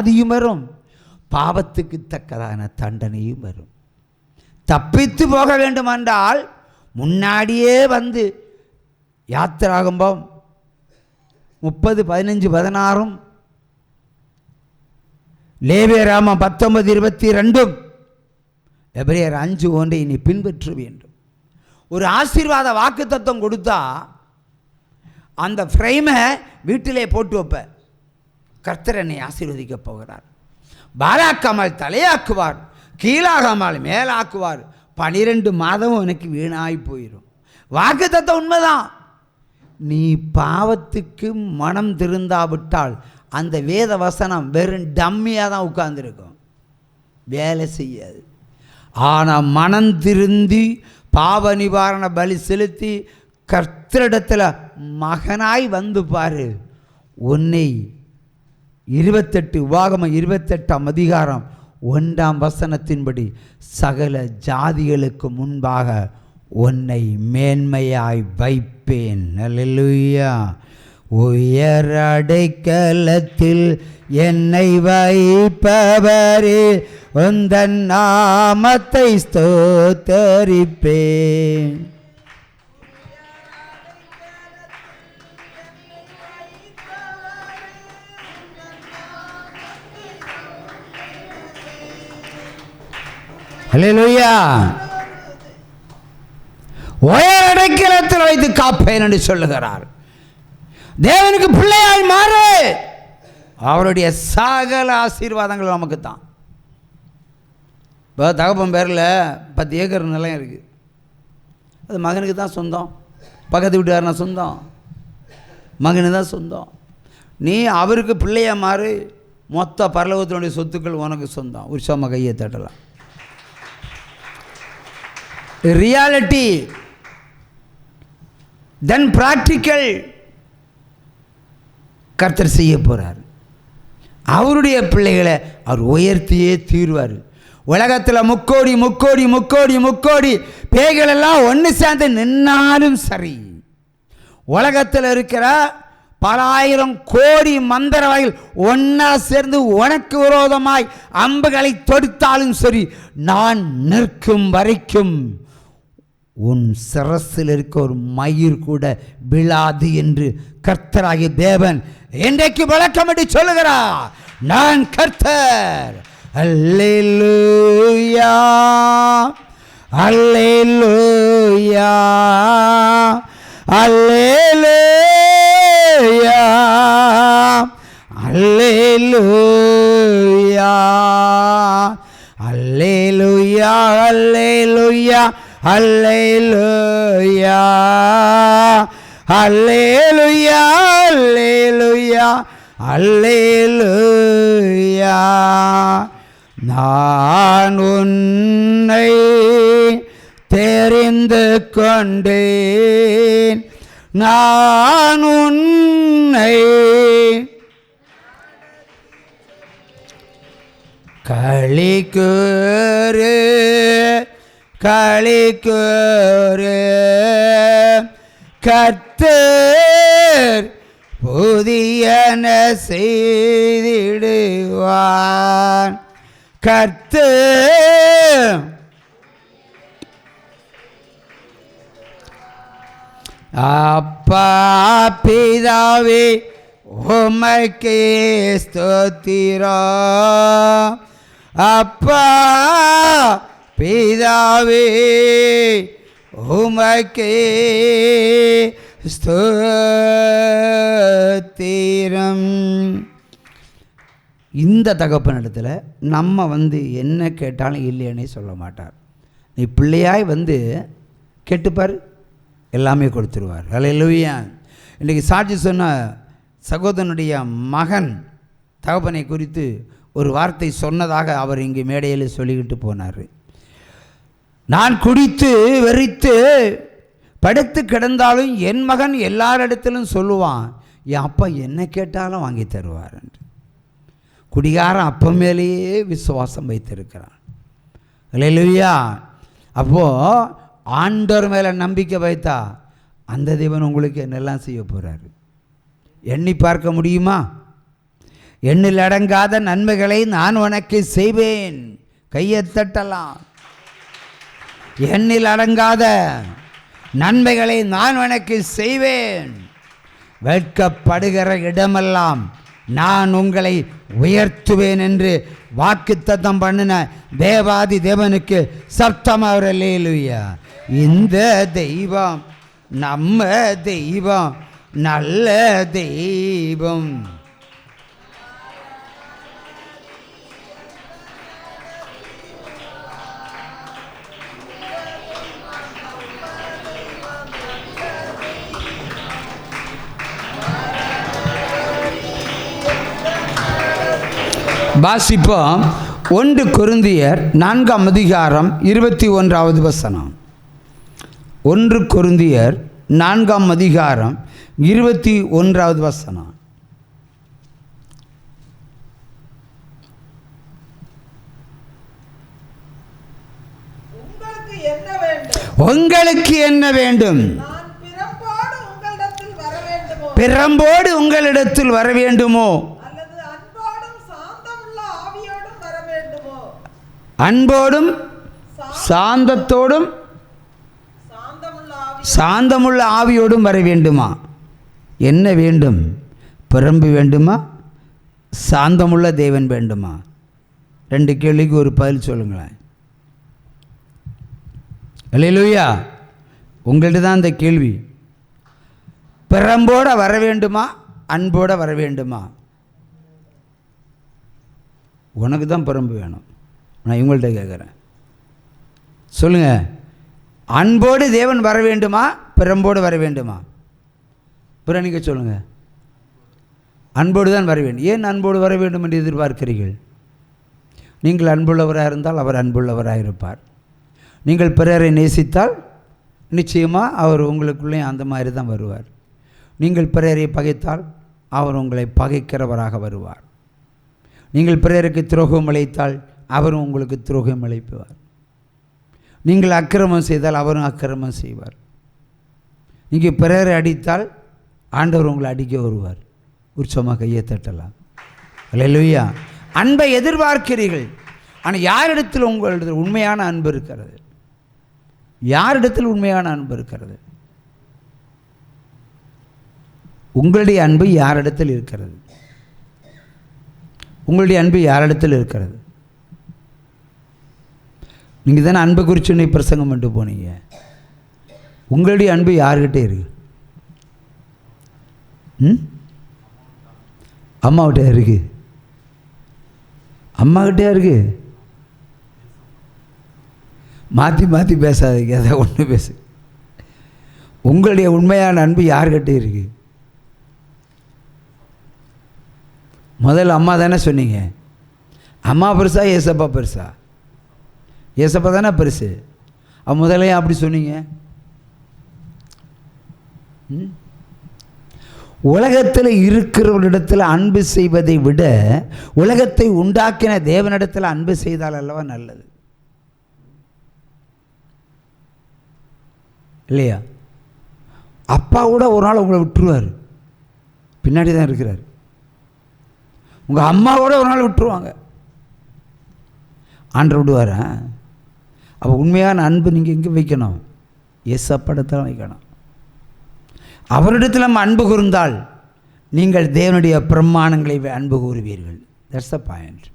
அதிகம் வரும், பாவத்துக்கு தக்கதான தண்டனையும் வரும். தப்பித்து போக வேண்டுமென்றால் முன்னாடியே வந்து யாத்திராகமம் 30:15-16, லேவியராகமம் 19:22, எபிரேயர் 5:1 நீ பின்பற்ற வேண்டும். ஒரு ஆசீர்வாத வாக்குத்தத்தம் கொடுத்தா அந்த ஃப்ரேமை வீட்டிலே போட்டு வைப்ப. கர்த்தர் என்னை ஆசீர்வதிக்க போகிறார், பாலாக்காமல் தலையாக்குவார், கீழாகாமல் மேலாக்குவார், 12 மாதம் எனக்கு வீணாய் போயிடும். வாக்குத்தத்தம் உண்மைதான். நீ பாவத்துக்கு மனம் திருந்தாவிட்டால் அந்த வேத வசனம் வெறும் டம்மியாக தான் உட்கார்ந்துருக்கும், வேலை செய்யாது. ஆனால் மனம் திருந்தி பாவ நிவாரண பலி செலுத்தி கர்த்தரிடத்தில் மகனாய் வந்து பாரு, உன்னை 28 உபாகமம் 28:1 சகல ஜாதிகளுக்கு முன்பாக உன்னை மேன்மையாய் வைப்பேன். அல்லேலூயா. உயர் அடைக்கலத்தில் என்னை வைப்பவரே, உந்தன் நாமத்தை ஸ்தோத்தரிப்பேன். அல்லேலூயா. உயர் அடைக்கலத்தில் வைத்து காப்பேன் என்று சொல்லுகிறார். தேவனுக்கு பிள்ளையாய் மாறு, அவருடைய சகல ஆசீர்வாதங்கள் நமக்கு தான். இப்போ தகப்பன் பேரில் 10 ஏக்கர் நிலம் இருக்குது, அது மகனுக்கு தான் சொந்தம். பக்கத்து வீட்டுக்காரனா சொந்தம், மகனு தான் சொந்தம். நீ அவருக்கு பிள்ளையாக மாறு, மொத்த பரலோகத்தினுடைய சொத்துக்கள் உனக்கு சொந்தம். உற்சாகமாக கையை தட்டலாம். ரியாலிட்டி தென் ப்ராக்டிக்கல். கர்த்தர் செய்ய போகிறார். அவருடைய பிள்ளைகளை அவர் உயர்த்தியே தீர்வார். உலகத்தில் முக்கோடி முக்கோடி முக்கோடி முக்கோடி பேய்கள் எல்லாம் ஒன்று சேர்ந்து நின்னாலும் சரி, உலகத்தில் இருக்கிற பல ஆயிரம் கோடி மந்திரவாதிகள் ஒன்றா சேர்ந்து உனக்கு விரோதமாய் அம்புகளை தொடுத்தாலும் சரி, நான் நிற்கும் வரைக்கும் உன் சிரசில் இருக்க ஒரு மயிர் கூட விழாது என்று கர்த்தராகிய தேவன் இன்றைக்கு விளக்கமிட்டு சொல்லுகிறார். நான் கர்த்தர். அல்லேலூயா, அல்லேலூயா, அல்லேலூயா, அல்லேலூயா, அல்லேலூயா, அல்லேலூயா, அல்லேலூயா, அல்லேலூயா, அல்லேலூயா, அல்லேலூயா. நான் உன்னை தெரிந்து கொண்டேன், நான் உன்னை களிக்கூறு களிக்கூறு கர்த்தர் புதியன செய்திடுவான். கர்த்தர் அப்பா பிதாவே உமக்கே ஸ்தோத்திரம். அப்பா பிதாவே உமக்கே ஸ்தோத்திரம். இந்த தகப்பனிடத்தில் நம்ம என்ன கேட்டாலும் இல்லைன்னே சொல்ல மாட்டார். நீ பிள்ளையாய் கேட்டுப்பார், எல்லாமே கொடுத்துருவார். அல்லேலூயா. இன்றைக்கி சாட்சி சொன்ன சகோதரனுடைய மகன் தகப்பனை குறித்து ஒரு வார்த்தை சொன்னதாக அவர் இங்கே மேடையில் சொல்லிக்கிட்டு போனார். நான் குடித்து வெறித்து படுத்து கிடந்தாலும் என் மகன் எல்லாரிடத்திலும் சொல்லுவான், என் அப்பா என்ன கேட்டாலும் வாங்கி தருவார் என்று. குடிகாரன் அப்பா மேலேயே விசுவாசம் வைத்திருக்கிறான். அல்லேலூயா. அப்போது ஆண்டவர் மேலே நம்பிக்கை வைத்தா அந்த தேவன் உங்களுக்கு என்னெல்லாம் செய்ய போகிறாரு எண்ணி பார்க்க முடியுமா? எண்ணில் அடங்காத நன்மைகளை நான் உனக்கு செய்வேன். கையை தட்டலாம். எண்ணில் அடங்காத நன்மைகளை நான் உனக்கு செய்வேன். வெட்கப்படுகிற இடமெல்லாம் நான் உங்களை உயர்த்துவேன் என்று வாக்குத்தத்தம் பண்ணின தேவாதி தேவனுக்கு சப்தமாக ஒரு அல்லேலூயா. இந்த தெய்வம் நம்ம தெய்வம், நல்ல தெய்வம். வாசிப்போம் 1 கொரிந்தியர் 4ஆம் அதிகாரம் 21வது வசனம். 1 கொரிந்தியர் 4ஆம் அதிகாரம் 21வது வசனம். உங்களுக்கு என்ன வேண்டும்? பிரம்போடு உங்களிடத்தில் வர வேண்டுமோ? அன்போடும் சாந்தத்தோடும் சாந்தமுள்ள ஆவியோடும் வர வேண்டுமா? என்ன வேண்டும்? பிரம்பு வேண்டுமா? சாந்தமுள்ள தேவன் வேண்டுமா? 2 கேள்விக்கு ஒரு பதில் சொல்லுங்களேன். அல்லேலூயா. உங்கள்கிட்ட தான் அந்த கேள்வி. பிரம்போட வர வேண்டுமா? அன்போட வர வேண்டுமா? உனக்கு தான் பிரம்பு வேணும். நான் இவங்கள்ட்ட கேட்குறேன், சொல்லுங்கள். அன்போடு தேவன் வர வேண்டுமா? பிரம்போடு வர வேண்டுமா? பிற நீங்கள் சொல்லுங்கள். அன்போடு தான் வர வேண்டும். ஏன் அன்போடு வர வேண்டும் என்று எதிர்பார்க்கிறீர்கள்? நீங்கள் அன்புள்ளவராக இருந்தால் அவர் அன்புள்ளவராக இருப்பார். நீங்கள் பிறரை நேசித்தால் நிச்சயமாக அவர் உங்களுக்குள்ளே அந்த மாதிரி தான் வருவார். நீங்கள் பிறரை பகைத்தால் அவர் உங்களை பகைக்கிறவராக வருவார். நீங்கள் பிறருக்கு துரோகம் அளித்தால் அவரும் உங்களுக்கு துரோகம் அளிப்பார். நீங்கள் அக்கிரமம் செய்தால் அவரும் அக்கிரமம் செய்வார். நீங்கள் பிறரை அடித்தால் ஆண்டவர் உங்களை அடிக்க வருவார். உற்சவமாக கையை தட்டலாம். அல்லேலூயா. அன்பை எதிர்பார்க்கிறீர்கள். ஆனால் யாரிடத்தில் உங்களிடத்தில் உண்மையான அன்பு இருக்கிறது? யாரிடத்தில் உண்மையான அன்பு இருக்கிறது? உங்களுடைய அன்பு யாரிடத்தில் இருக்கிறது? உங்களுடைய அன்பு யாரிடத்தில் இருக்கிறது? நீங்கள் தானே அன்பை குறித்து நீ பிரசங்கம் பண்ணிட்டு போனீங்க. உங்களுடைய அன்பு யார்கிட்ட இருக்கு? அம்மாவிட்ட இருக்கு. அம்மாக்கிட்டே இருக்கு. மாற்றி மாற்றி பேசாதீங்க, அதை ஒன்று பேசு. உங்களுடைய உண்மையான அன்பு யார்கிட்ட இருக்கு? முதல்ல அம்மா தானே சொன்னீங்க. அம்மா பெருசா ஏசப்பா பெருசா? ஏசப்பா தானே பெருசு. முதல்ல அப்படி சொன்னீங்க. உலகத்தில் இருக்கிறவரிடத்தில் அன்பு செய்வதை விட உலகத்தை உண்டாக்கின தேவனிடத்தில் அன்பு செய்தால் அல்லவா நல்லது, இல்லையா? அப்பா கூட ஒரு நாள் உங்களை விட்டுருவார், பின்னாடி தான் இருக்கிறார். உங்கள் அம்மாவோட ஒரு நாள் விட்டுருவாங்க, ஆண்டவர் விடுவார். அப்போ உண்மையான அன்பு நீங்கள் எங்கே வைக்கணும்? ஏசப்படத்தில் வைக்கணும். அவரிடத்தில் நம்ம அன்பு கூர்ந்தால் நீங்கள் தேவனுடைய பிரமாணங்களை அன்பு கூறுவீர்கள். That's the point.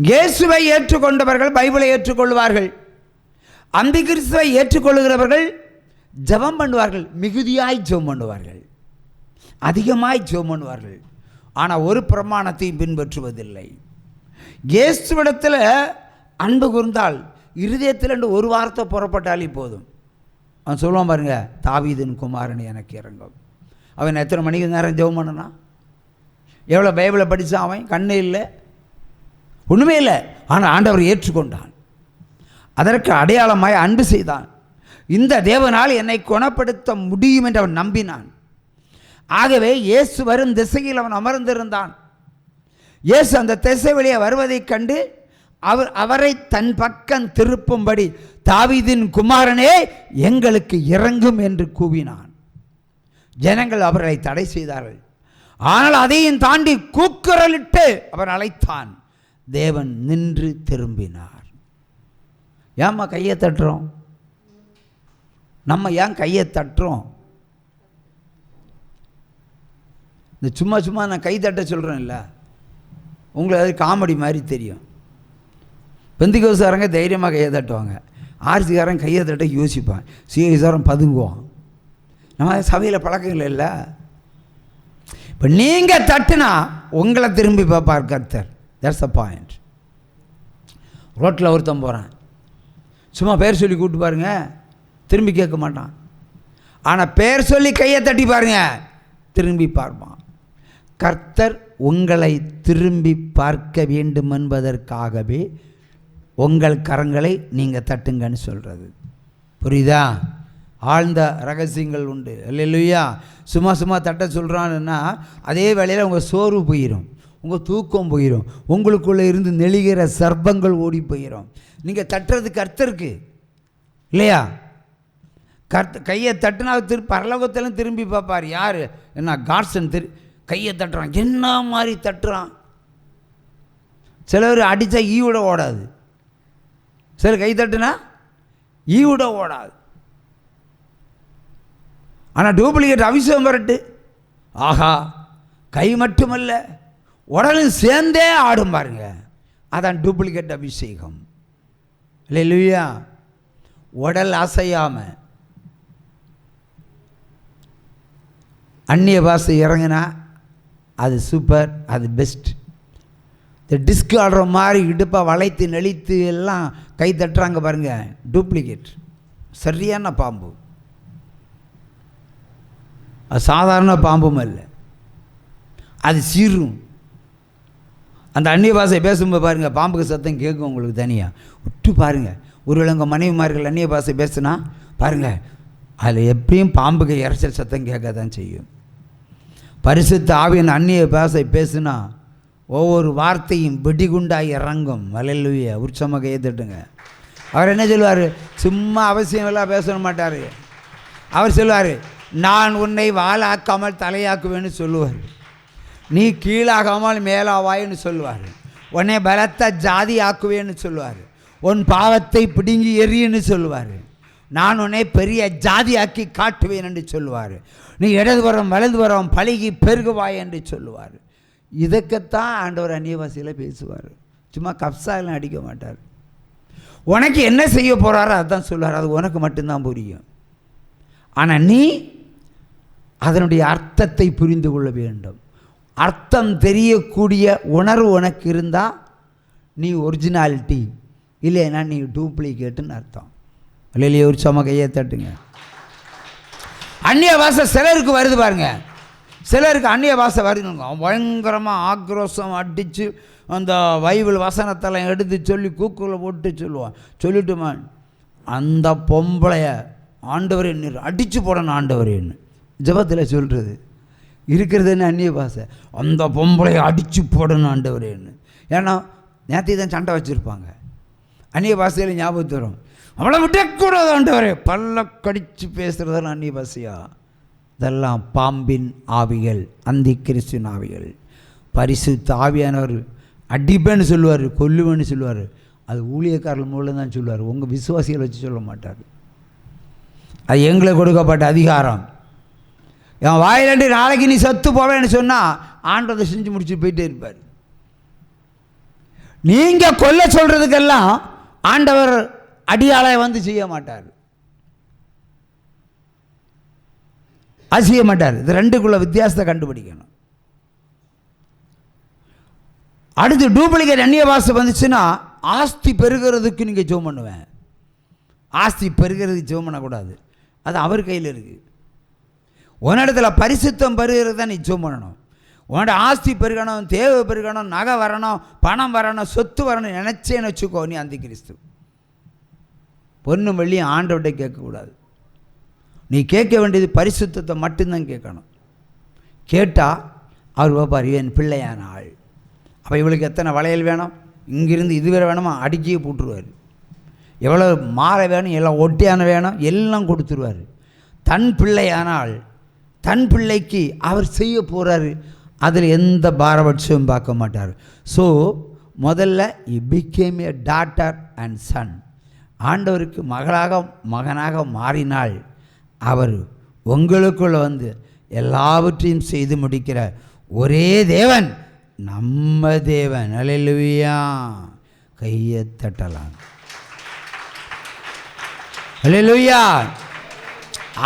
இயேசுவை ஏற்றுக்கொண்டவர்கள் பைபிளை ஏற்றுக்கொள்வார்கள். அந்தி கிறிஸ்துவை ஏற்றுக்கொள்கிறவர்கள் ஜெபம் பண்ணுவார்கள், மிகுதியாய் ஜெபம் பண்ணுவார்கள், அதிகமாய் ஜெபம் பண்ணுவார்கள். ஆனால் ஒரு பிரமாணத்தையும் பின்பற்றுவதில்லை. இயேசுவிடத்தில் அன்பு கூர்ந்தால் இருதயத்தில் ஒரு வார்த்தை புறப்பட்டாலே போதும். அவன் சொல்லுவான் பாருங்க, தாவீதின் குமாரன் எனக்கு இறங்கும். அவன் எத்தனை மணிக்கு நேரம் ஜெபம் பண்ணனான்? எவ்வளோ பைபிளை படித்தான்? அவன் கண்ணே இல்லை, ஒன்றுமே இல்லை. ஆனால் ஆண்டவர் ஏற்றுக்கொண்டான். அதற்கு அடையாளமாய் அன்பு செய்தான். இந்த தேவனால் என்னை குணப்படுத்த முடியும் என்று அவன் நம்பினான். ஆகவே இயேசு வரும் திசையில் அவன் அமர்ந்திருந்தான். இயேசு அந்த திசை வழியே வருவதைக் கண்டு அவரை தன் பக்கம் திருப்பும்படி தாவீதின் குமாரனே எங்களுக்கு இறங்கும் என்று கூவினான். ஜனங்கள் அவர்களை தடை செய்தார்கள். ஆனால் அதையும் தாண்டி கூக்குரலிட்டு அவர் அழைத்தான். தேவன் நின்று திரும்பினார். ஏம்மா கையை தட்டுறோம்? நம்ம ஏன் கையை தட்டுறோம்? இந்த சும்மா சும்மா நான் கை தட்ட சொல்கிறேன் இல்லை, உங்களுக்கு அது காமெடி மாதிரி தெரியும். பெந்திகோஸ்காரங்க தைரியமாக கையை தட்டுவாங்க, ஆர்சிக்காரன் கையை தட்ட யோசிப்பான், சிஎஸ்காரன் பதுங்குவான். நம்ம சபையில் பழக்கங்கள் இல்லை. இப்போ நீங்கள் தட்டுனா உங்களை திரும்பி பார்ப்பார் கர்த்தர். That's a point. ரோட்டில் ஒருத்தன் போகிறான், சும்மா பேர் சொல்லி கூப்பிட்டு பாருங்க, திரும்பி கேட்க மாட்டான். ஆனால் பேர் சொல்லி கையை தட்டி பாருங்க, திரும்பி பார்ப்பான். கர்த்தர் உங்களை திரும்பி பார்க்க வேண்டும் என்பதற்காகவே உங்கள் கரங்களை நீங்கள் தட்டுங்கன்னு சொல்கிறது. புரியுதா? ஆழ்ந்த ரகசியங்கள் உண்டு. அல்லேலூயா. சும்மா சும்மா தட்ட சொல்கிறான்னா அதே வேளையில் உங்கள் சோர்வு போயிடும், உங்கள் தூக்கம் போயிடும், உங்களுக்குள்ளே இருந்து நெளிகிற சர்ப்பங்கள் ஓடி போயிடும். நீங்கள் தட்டுறது கர்த்தருக்கு இல்லையா? கையை தட்டுனா பரலோகத்திலும் திரும்பி பார்ப்பார். யார்? என்ன காட்சன் கையை தட்டுறான், என்ன மாதிரி தட்டுறான். சிலர் அடித்தா ஈவிட ஓடாது, சிலர் கை தட்டுனா ஈவிட ஓடாது. ஆனால் டூப்ளிகேட் அபிஷேகம் வரட்டு, ஆஹா, கை மட்டுமல்ல உடலும் சேர்ந்தே ஆடும் பாருங்க. அதான் டூப்ளிகேட் அபிஷேகம். அல்லேலூயா. உடல் அசையாமல் அந்நிய பாஷை இறங்கினா அது சூப்பர், அது பெஸ்ட். இந்த டிஸ்க் ஆடுற மாதிரி இடுப்பாக வளைத்து நெளித்து எல்லாம் கை தட்டுறாங்க பாருங்க, டூப்ளிகேட். சரியான பாம்பு, அது சாதாரண பாம்பும் இல்லை, அது சீரும். அந்த அந்நிய பாஷை பேசும்போது பாருங்கள், பாம்புக்கு சத்தம் கேட்கும் உங்களுக்கு தனியாக. விட்டு பாருங்கள், ஒருவேளை உங்கள் மனைவிமார்கள் அந்நிய பாஷை பேசுனா பாருங்கள், அதில் எப்படியும் பாம்புக்கு இறைச்சல் சத்தம் கேட்க தான் செய்யும். பரிசுத்த ஆவியின் அந்நிய பாஷை பேசுனா ஒவ்வொரு வார்த்தையும் வெடிகுண்டாய் இறங்கும். அல்லேலூயா. உற்சமாக ஏற்றுட்டுங்க. அவர் என்ன சொல்லுவார்? சும்மா அவசியம் எல்லாம் பேச மாட்டார். அவர் சொல்லுவார், நான் உன்னை வாளாக்காமல் தலையாக்குவேன்னு சொல்லுவார், நீ கீழாகாமல் மேலாவாயின்னு சொல்லுவார், உன்னை பலத்த ஜாதி ஆக்குவேன்னு சொல்லுவார், உன் பாவத்தை பிடுங்கி எறியன்னு சொல்லுவார், நான் உன்னை பெரிய ஜாதி ஆக்கி காட்டுவேன் என்று சொல்லுவார், நீ இடதுபுறம் வலதுபுறம் பழகி பெருகுவாய் என்று சொல்லுவார். இதுக்குத்தான் ஆண்டவர் அந்நிய பாஷையில் பேசுவார். சும்மா கப்சாலாம் அடிக்க மாட்டார். உனக்கு என்ன செய்ய போகிறாரோ அதுதான் சொல்லுவார், அது உனக்கு மட்டும்தான் புரியும். ஆனால் நீ அதனுடைய அர்த்தத்தை புரிந்து கொள்ள வேண்டும். அர்த்தம் தெரியக்கூடிய உணர்வு உனக்கு இருந்தால் நீ ஒரிஜினாலிட்டி, இல்லைன்னா நீ டூப்ளிகேட்டுன்னு அர்த்தம். இல்லையே? ஒரு சும்மா கையை தட்டுங்க. அந்நிய பாஷை சிலருக்கு வருது பாருங்க, சிலருக்கு அந்நிய பாஷை வருதுங்க, பயங்கரமாக ஆக்ரோஷம் அடித்து அந்த பைபிள் வசனத்தெல்லாம் எடுத்து சொல்லி கூக்குள்ள போட்டு சொல்லுவான். சொல்லிட்டுமா அந்த பொம்பளைய ஆண்டவர் என்ன அடித்து போடணும், ஆண்டவர் என்ன ஜபத்தில் சொல்கிறது இருக்கிறதுன்னு அந்நிய பாஷை. அந்த பொம்பளையை அடித்து போடணும் ஆண்டவர் என்ன. ஏன்னா நேற்று தான் சண்டை வச்சுருப்பாங்க, அந்நிய பாஷையில் ஞாபகத்து வரும், அவளை விடக்கூடாது ஆண்டவரே, பல்ல கடித்து பேசுகிறதெல்லாம் அந்நிய பாஷையா? இதெல்லாம் பாம்பின் ஆவிகள், அந்தி கிறிஸ்துவின் ஆவிகள். பரிசுத்த ஆவியானவர் அடிப்பேன்னு சொல்லுவார், கொல்லுவேன்னு சொல்லுவார், அது ஊழியக்காரர்கள் மூலம் தான் சொல்லுவார், உங்கள் விசுவாசிகளை வச்சு சொல்ல மாட்டார். அது எங்களுக்கு கொடுக்கப்பட்ட அதிகாரம். என் வாயிலண்டு நாளைக்கு நீ சத்து போவேன்னு சொன்னால் ஆண்டதை செஞ்சு முடிச்சு போயிட்டே இருப்பார். நீங்கள் கொல்ல சொல்கிறதுக்கெல்லாம் ஆண்டவர் அடியாளை வந்து செய்ய மாட்டார், அது செய்ய மாட்டார். இது ரெண்டுக்குள்ள வித்தியாசத்தை கண்டுபிடிக்கணும். அடுத்து டூப்ளிகேட் அந்நிய பாஷை வந்துச்சுன்னா ஆஸ்தி பெருகிறதுக்கு நீங்கள் ஜெபம் பண்ணுவேன். ஆஸ்தி பெருகிறதுக்கு ஜெபம் பண்ணக்கூடாது, அது அவர் கையில் இருக்குது. உன்னிடத்தில் பரிசுத்தம் பெருகிறது தான் நீ ஜெபம் பண்ணணும். உன்னோட ஆஸ்தி பெருகணும், தேவை பெருகணும், நகை வரணும், பணம் வரணும், சொத்து வரணும் நினச்சேன்னு வச்சுக்கோ, நீ அந்தி கிறிஸ்து. பொண்ணும் வெள்ளியும் ஆண்டவர்கிட்ட கேட்கக்கூடாது. நீ கேட்க வேண்டியது பரிசுத்தத்தை மட்டும்தான் கேட்கணும். கேட்டால் அவர் பார்ப்பார், என் பிள்ளையான ஆள். அப்போ இவளுக்கு எத்தனை வளையல் வேணும், இங்கிருந்து இது வேறு வேணுமா அடிக்கியே போட்டுருவார். எவ்வளோ மாலை வேணும், எல்லாம் ஒட்டியான வேணும், எல்லாம் கொடுத்துருவார். தன் பிள்ளையானால் தன் பிள்ளைக்கு அவர் செய்ய போகிறாரு. அதில் எந்த பாரபட்சமும் பார்க்க மாட்டார். ஸோ முதல்ல he became a daughter and son. ஆண்டவருக்கு மகனாக மாறினால் அவர் உங்களுக்குள்ள வந்து எல்லாவற்றையும் செய்து முடிக்கிற ஒரே தேவன் நம்ம தேவன். அல்லேலூயா. கையை தட்டலாம். அல்லேலூயா.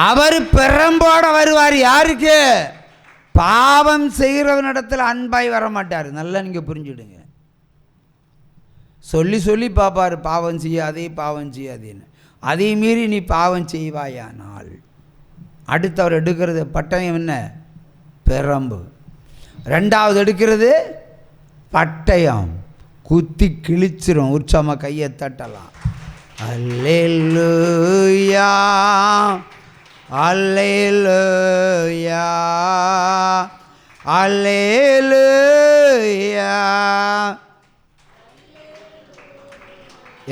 அவர் பெரம்போட வருவார். யாருக்கு? பாவம் செய்கிறவனிடத்தில் அன்பாய் வர மாட்டார். நல்லா நீங்கள் புரிஞ்சுடுங்க. சொல்லி சொல்லி பார்ப்பார், பாவம் செய்யாதே பாவம் செய்யாதேன்னு. அதே மீறி நீ பாவம் செய்வாயானால் அடுத்து அவர் எடுக்கிறது பட்டயம் என்ன? பெரம்பு. ரெண்டாவது எடுக்கிறது பட்டயம், குத்தி கிழிச்சிரும். உற்சாகமாக கையை தட்டலாம். அல்லேலூயா அல்லேலூயா அல்லேலூயா.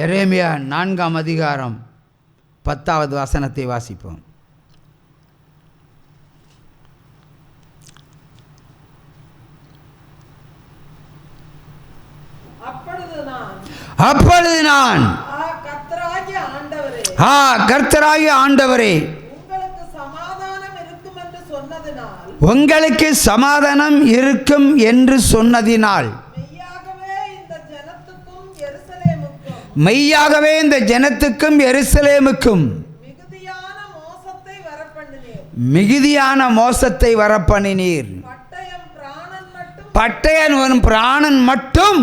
எரேமியா 4ஆம் அதிகாரம் 10வது வசனத்தை வாசிப்போம். அப்பொழுது நான் கர்த்தராகிய ஆண்டவரே, உங்களுக்கு சமாதானம் இருக்கும் என்று சொன்னதினால் மெய்யாகவே இந்த ஜனத்துக்கும் எருசலேமுக்கும் மிகுதியான மோசத்தை வரப்பண்ணினீர். பட்டயம் பிராணன் மட்டும்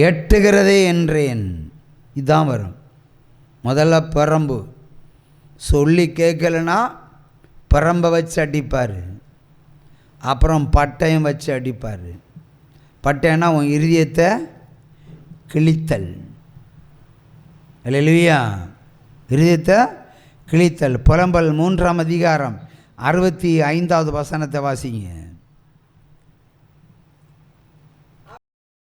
எட்டுகிறதே என்றேன். இதுதான் வரும். முதல்ல பரம்பு சொல்லி கேட்கலன்னா பரம்பை வச்சு அடிப்பார். அப்புறம் பட்டயம் வச்சு அடிப்பார். பட்டயம்னா உன் இருதயத்தை கிழித்தல். அல்லேலூயா. இருதயத்தை கிழித்தல். புலம்பல் 3ஆம் அதிகாரம் 65வது வசனத்தை வாசிங்க.